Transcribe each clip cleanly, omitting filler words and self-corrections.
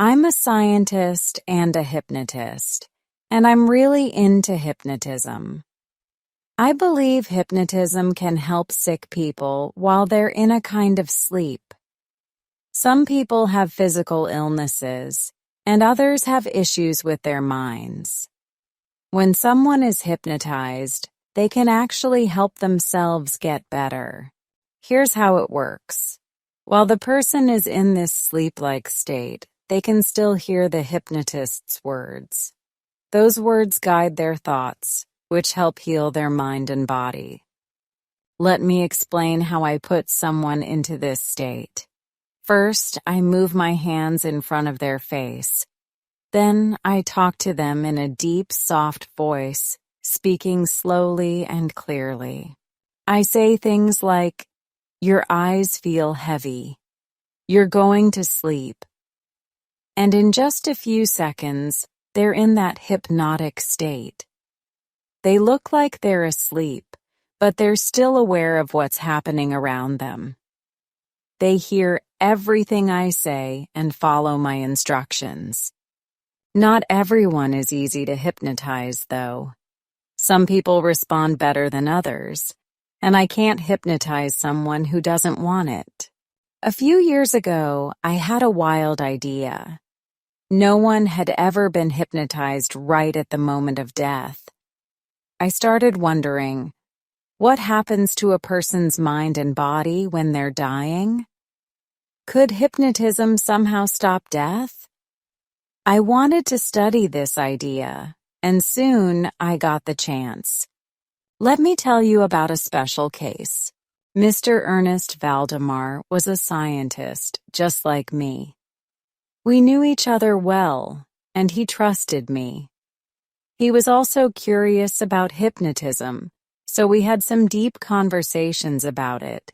I'm a scientist and a hypnotist, and I'm really into hypnotism. I believe hypnotism can help sick people while they're in a kind of sleep. Some people have physical illnesses, and others have issues with their minds. When someone is hypnotized, they can actually help themselves get better. Here's how it works. While the person is in this sleep-like state, they can still hear the hypnotist's words. Those words guide their thoughts, which help heal their mind and body. Let me explain how I put someone into this state. First, I move my hands in front of their face. Then I talk to them in a deep, soft voice, speaking slowly and clearly. I say things like, "Your eyes feel heavy. You're going to sleep." And in just a few seconds, they're in that hypnotic state. They look like they're asleep, but they're still aware of what's happening around them. They hear everything I say and follow my instructions. Not everyone is easy to hypnotize, though. Some people respond better than others, and I can't hypnotize someone who doesn't want it. A few years ago, I had a wild idea. No one had ever been hypnotized right at the moment of death. I started wondering, what happens to a person's mind and body when they're dying? Could hypnotism somehow stop death? I wanted to study this idea, and soon I got the chance. Let me tell you about a special case. Mr. Ernest Valdemar was a scientist just like me. We knew each other well, and he trusted me. He was also curious about hypnotism, so we had some deep conversations about it,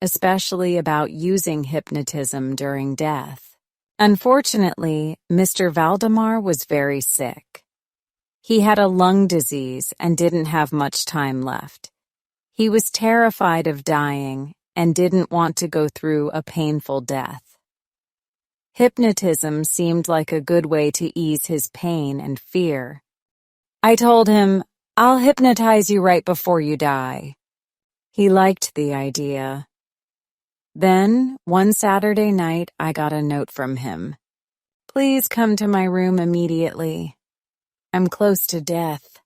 especially about using hypnotism during death. Unfortunately, Mr. Valdemar was very sick. He had a lung disease and didn't have much time left. He was terrified of dying and didn't want to go through a painful death. Hypnotism seemed like a good way to ease his pain and fear. I told him, "I'll hypnotize you right before you die." He liked the idea. Then, one Saturday night, I got a note from him. "Please come to my room immediately. I'm close to death.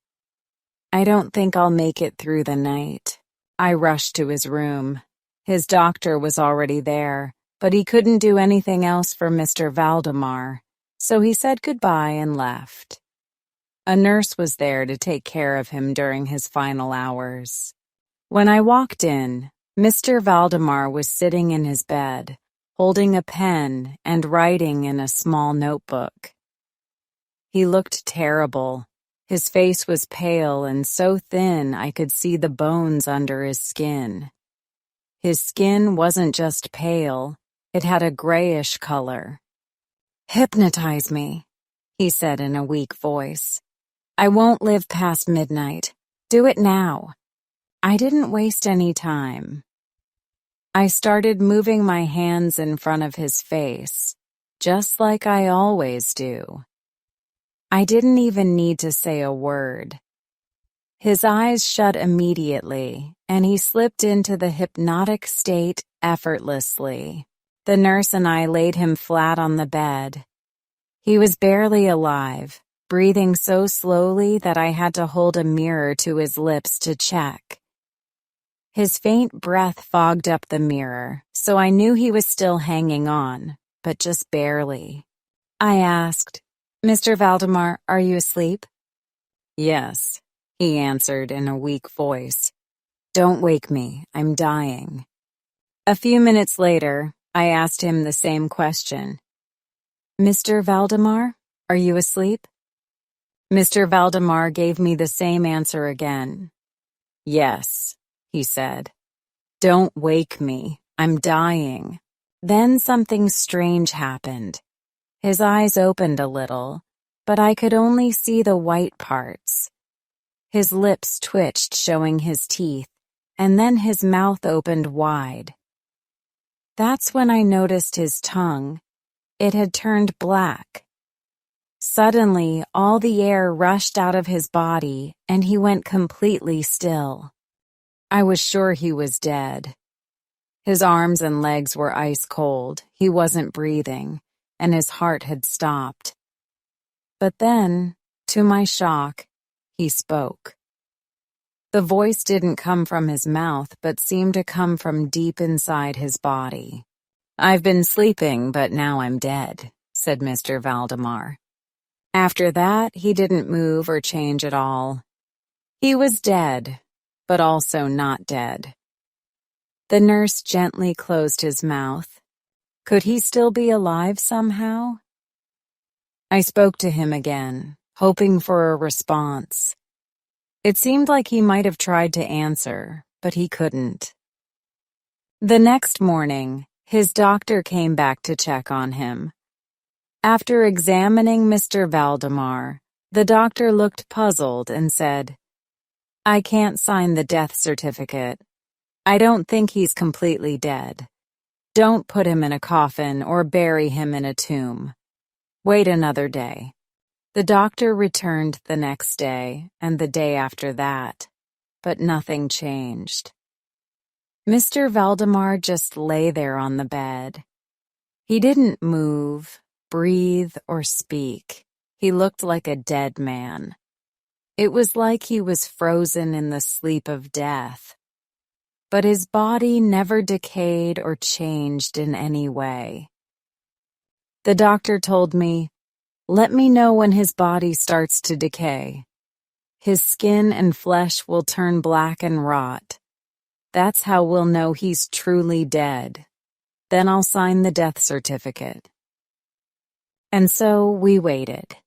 I don't think I'll make it through the night." I rushed to his room. His doctor was already there, but he couldn't do anything else for Mr. Valdemar, so he said goodbye and left. A nurse was there to take care of him during his final hours. When I walked in, Mr. Valdemar was sitting in his bed, holding a pen and writing in a small notebook. He looked terrible. His face was pale and so thin I could see the bones under his skin. His skin wasn't just pale, it had a grayish color. "Hypnotize me," he said in a weak voice. "I won't live past midnight. Do it now." I didn't waste any time. I started moving my hands in front of his face, just like I always do. I didn't even need to say a word. His eyes shut immediately, and he slipped into the hypnotic state effortlessly. The nurse and I laid him flat on the bed. He was barely alive, breathing so slowly that I had to hold a mirror to his lips to check. His faint breath fogged up the mirror, so I knew he was still hanging on, but just barely. I asked, "Mr. Valdemar, are you asleep?" "Yes," he answered in a weak voice. "Don't wake me, I'm dying." A few minutes later, I asked him the same question. "Mr. Valdemar, are you asleep?" Mr. Valdemar gave me the same answer again. "Yes," he said. "Don't wake me, I'm dying." Then something strange happened. His eyes opened a little, but I could only see the white parts. His lips twitched, showing his teeth, and then his mouth opened wide. That's when I noticed his tongue. it had turned black. Suddenly, all the air rushed out of his body, and he went completely still. I was sure he was dead. His arms and legs were ice cold, he wasn't breathing, and his heart had stopped. But then, to my shock, he spoke. The voice didn't come from his mouth, but seemed to come from deep inside his body. "I've been sleeping, but now I'm dead," said Mr. Valdemar. After that, he didn't move or change at all. He was dead, but also not dead. The nurse gently closed his mouth. Could he still be alive somehow? I spoke to him again, hoping for a response. It seemed like he might have tried to answer, but he couldn't. The next morning, his doctor came back to check on him. After examining Mr. Valdemar, the doctor looked puzzled and said, "I can't sign the death certificate. I don't think he's completely dead. Don't put him in a coffin or bury him in a tomb. Wait another day." The doctor returned the next day and the day after that, but nothing changed. Mr. Valdemar just lay there on the bed. He didn't move, breathe, or speak. He looked like a dead man. It was like he was frozen in the sleep of death. But his body never decayed or changed in any way. The doctor told me, "Let me know when his body starts to decay. His skin and flesh will turn black and rot. That's how we'll know he's truly dead. Then I'll sign the death certificate." And so we waited.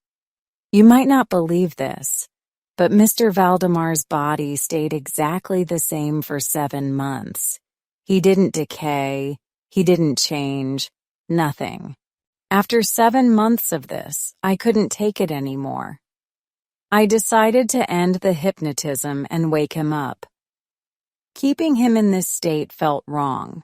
You might not believe this, but Mr. Valdemar's body stayed exactly the same for 7 months. He didn't decay, he didn't change, nothing. After 7 months of this, I couldn't take it anymore. I decided to end the hypnotism and wake him up. Keeping him in this state felt wrong.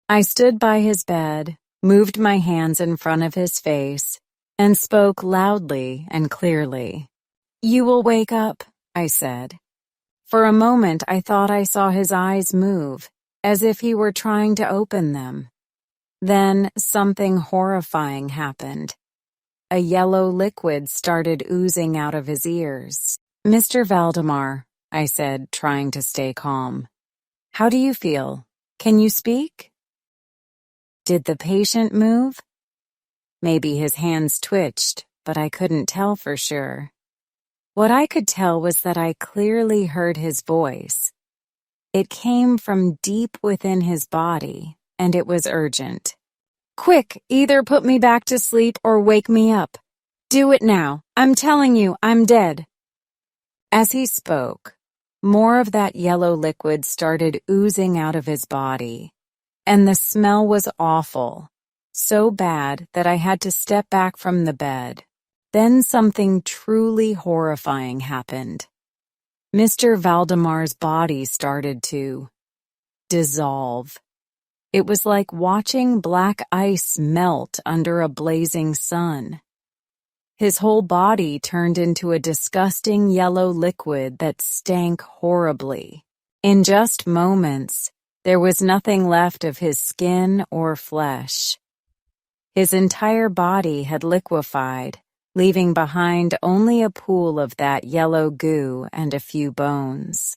I stood by his bed, moved my hands in front of his face, and spoke loudly and clearly. "You will wake up," I said. For a moment, I thought I saw his eyes move, as if he were trying to open them. Then something horrifying happened. A yellow liquid started oozing out of his ears. "Mr. Valdemar," I said, trying to stay calm. "How do you feel? Can you speak?" Did the patient move? Maybe his hands twitched, but I couldn't tell for sure. What I could tell was that I clearly heard his voice. It came from deep within his body, and it was urgent. "Quick, either put me back to sleep or wake me up. Do it now. I'm telling you, I'm dead." As he spoke, more of that yellow liquid started oozing out of his body, and the smell was awful, so bad that I had to step back from the bed. Then something truly horrifying happened. Mr. Valdemar's body started to dissolve. It was like watching black ice melt under a blazing sun. His whole body turned into a disgusting yellow liquid that stank horribly. In just moments, there was nothing left of his skin or flesh. His entire body had liquefied, leaving behind only a pool of that yellow goo and a few bones.